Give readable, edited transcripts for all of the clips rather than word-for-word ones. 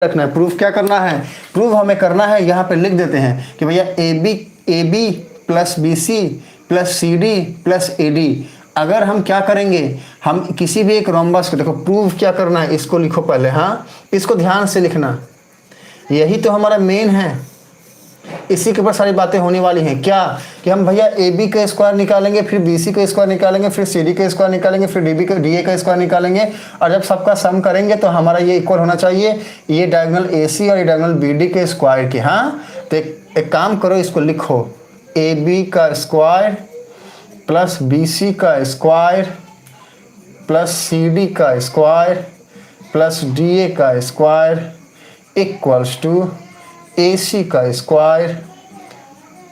रखना है, प्रूफ क्या करना है, प्रूफ हमें करना है। यहाँ पे लिख देते हैं कि भैया A B plus B C plus C D plus A D. अगर हम क्या करेंगे, हम किसी भी एक रोम्बस को, देखो प्रूफ क्या करना है, इसको लिखो पहले, हाँ इसको ध्यान से लिखना, यही तो हमारा मेन है, इसी के ऊपर सारी बातें होने वाली हैं। क्या कि हम भैया ए बी का स्क्वायर निकालेंगे, फिर बी सी का स्क्वायर निकालेंगे, फिर सी डी का स्क्वायर निकालेंगे, फिर डी ए का स्क्वायर निकालेंगे, और जब सबका सम करेंगे तो हमारा ये इक्वल होना चाहिए ये डायगोनल ए सी और ये डायगोनल बी डी के स्क्वायर के। हाँ तो एक काम करो, इसको लिखो ए बी का स्क्वायर प्लस बी सी का स्क्वायर प्लस सी डी का स्क्वायर प्लस डी ए का स्क्वायर इक्वल्स टू ए सी का स्क्वायर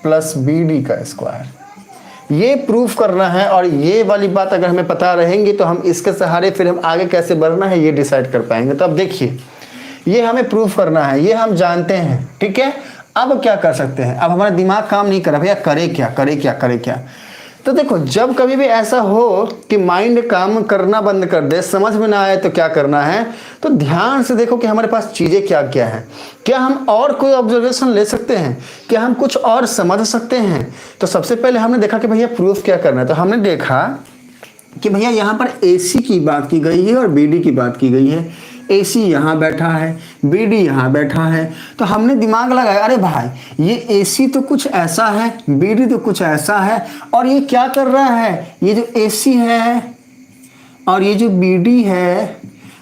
प्लस बी डी का स्क्वायर। ये प्रूफ करना है, और ये वाली बात अगर हमें पता रहेंगी तो हम इसके सहारे फिर हम आगे कैसे बढ़ना है ये डिसाइड कर पाएंगे। तो अब देखिए, ये हमें प्रूफ करना है, ये हम जानते हैं, ठीक है। अब क्या कर सकते हैं, अब हमारा दिमाग काम नहीं कर रहा, भैया करे क्या करे क्या करे क्या। तो देखो, जब कभी भी ऐसा हो कि माइंड काम करना बंद कर दे, समझ में ना आए तो क्या करना है, तो ध्यान से देखो कि हमारे पास चीज़ें क्या क्या हैं। क्या हम और कोई ऑब्जर्वेशन ले सकते हैं, क्या हम कुछ और समझ सकते हैं। तो सबसे पहले हमने देखा कि भैया प्रूफ क्या करना है। तो हमने देखा कि भैया यहाँ पर AC की बात की गई है और BD की बात की गई है। AC यहाँ बैठा है, BD यहाँ बैठा है, तो हमने दिमाग लगाया, अरे भाई ये AC तो कुछ ऐसा है, BD तो कुछ ऐसा है, और ये क्या कर रहा है, ये जो AC है और ये जो BD है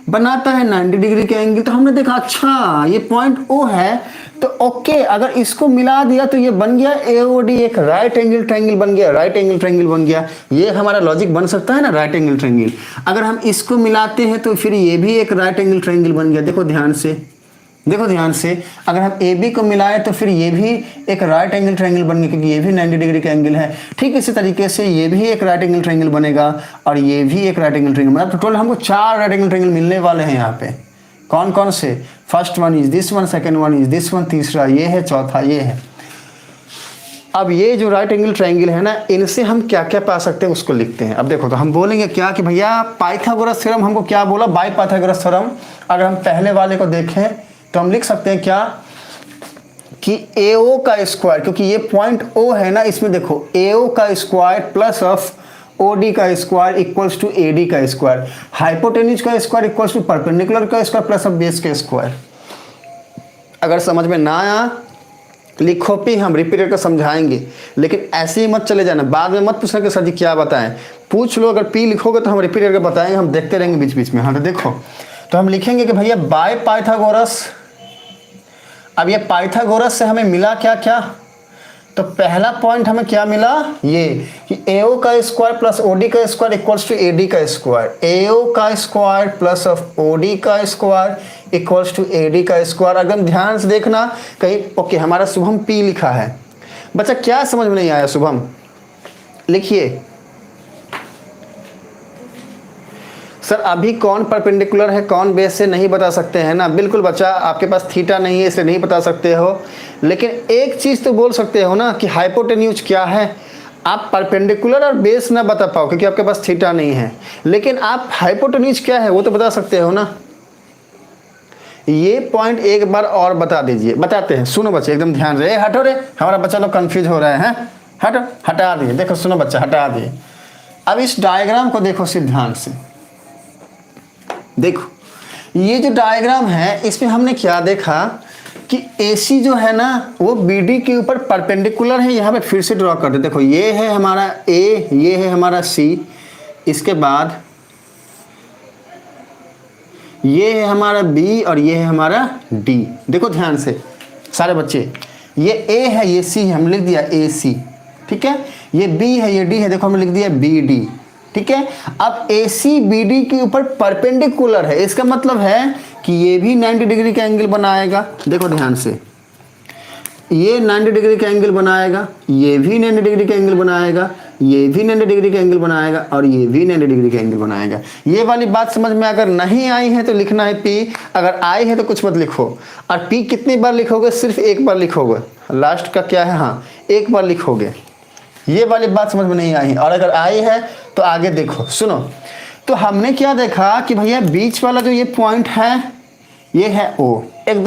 बनाता है 90 डिग्री के एंगल। तो हमने देखा अच्छा ये पॉइंट O है, तो ओके, अगर इसको मिला दिया तो ये बन गया AOD, एक राइट एंगल ट्रायंगल बन गया, राइट एंगल ट्रायंगल बन गया। ये हमारा लॉजिक बन सकता है ना, राइट एंगल ट्रायंगल। अगर हम इसको मिलाते हैं तो फिर ये भी एक राइट एंगल ट्रायंगल बन गया। देखो ध्यान से, देखो ध्यान से, अगर हम AB को मिलाएं तो फिर ये भी एक राइट एंगल ट्रायंगल बन गया, क्योंकि ये भी 90 डिग्री का एंगल है। ठीक इसी तरीके से ये भी एक राइट एंगल ट्रायंगल बनेगा और ये भी एक राइट एंगल ट्रायंगल बनेगा। तो टोटल हमको 4 राइट एंगल ट्रायंगल मिलने वाले हैं यहाँ पे। कौन कौन से, first one is this one, second one is this one, तीसरा ये है, चौथा ये है। अब ये जो राइट एंगल ट्रायंगल है ना, इनसे हम क्या क्या पा सकते हैं उसको लिखते हैं। अब देखो, तो हम बोलेंगे क्या कि भैया पाइथागोरस थ्योरम हमको क्या बोला, बाय पाइथागोरस थ्योरम। अगर हम पहले वाले को देखें तो हम लिख सकते हैं क्या कि AO का स्क्वायर, क्योंकि ये पॉइंट O है ना, इसमें देखो AO का स्क्वायर प्लस ऑफ OD का स्क्वायर इक्वल्स टू AD का स्क्वायर, हाइपोटेन्यूज का स्क्वायर इक्वल्स टू परपेंडिकुलर का स्क्वायर प्लस ऑफ बेस का स्क्वायर। अगर समझ में ना आया लिखो पे, हम रिपीट करके समझाएंगे, लेकिन ऐसे ही मत चले जाना। बाद में मत पूछना कि सर जी क्या बताएं, पूछ लो। अगर P लिखोगे तो हम रिपीट करके बताएंगे, हम देखते रहेंगे बीच बीच में। हाँ तो देखो, तो हम लिखेंगे कि भैया बाय पाइथागोरस। अब ये पाइथागोरस से हमें मिला क्या क्या, तो पहला पॉइंट हमें क्या मिला, ये कि AO का स्क्वायर प्लस OD का स्क्वायर इक्वल्स टू AD का स्क्वायर, AO का स्क्वायर प्लस ऑफ OD का स्क्वायर इक्वल्स टू AD का स्क्वायर। अगर ध्यान से देखना कहीं, ओके हमारा शुभम P लिखा है। बच्चा क्या समझ में नहीं आया, शुभम लिखिए। सर अभी कौन परपेंडिकुलर है कौन बेस से नहीं बता सकते हैं ना, बिल्कुल बच्चा, आपके पास थीटा नहीं है इसलिए नहीं बता सकते हो, लेकिन एक चीज़ तो बोल सकते हो ना कि हाइपोटेन्यूज क्या है। आप परपेंडिकुलर और बेस ना बता पाओ क्योंकि आपके पास थीटा नहीं है, लेकिन आप हाइपोटेन्यूज क्या है वो तो बता सकते हो ना। ये पॉइंट एक बार और बता दीजिए, बताते हैं, सुनो बच्चे एकदम ध्यान से। हटो रे, हमारा बच्चा लोग कंफ्यूज हो रहे हैं, हटो, हटा दिए। देखो सुनो बच्चा, हटा दिए। अब इस डायग्राम को देखो सिर्फ ध्यान से, देखो ये जो डायग्राम है इसमें हमने क्या देखा कि AC जो है ना वो BD के ऊपर परपेंडिकुलर है। यहाँ पे फिर से ड्रॉ कर दे, देखो ये है हमारा A, ये है हमारा C, इसके बाद ये है हमारा B और ये है हमारा D। देखो ध्यान से सारे बच्चे, ये A है ये C है, हम लिख दिया AC, ठीक है। ये B है ये D है, देखो हमने लिख दिया BD, ठीक है। अब AC BD के ऊपर परपेंडिकुलर है, इसका मतलब है कि ये भी 90 डिग्री का एंगल बनाएगा। देखो ध्यान से, ये 90 डिग्री का एंगल बनाएगा, ये भी 90 डिग्री का एंगल बनाएगा, ये भी 90 डिग्री का एंगल बनाएगा और ये भी 90 डिग्री का एंगल बनाएगा। ये वाली बात समझ में अगर नहीं आई है तो लिखना है P, अगर आई है तो कुछ मत लिखो। और P कितनी बार लिखोगे, सिर्फ एक बार लिखोगे, लास्ट का क्या है, हाँ एक बार लिखोगे। ये वाली बात समझ में नहीं आई है, और अगर आई है तो आगे देखो, सुनो। तो हमने क्या देखा कि भैया बीच वाला जो ये पॉइंट है ये है ओ, एकदम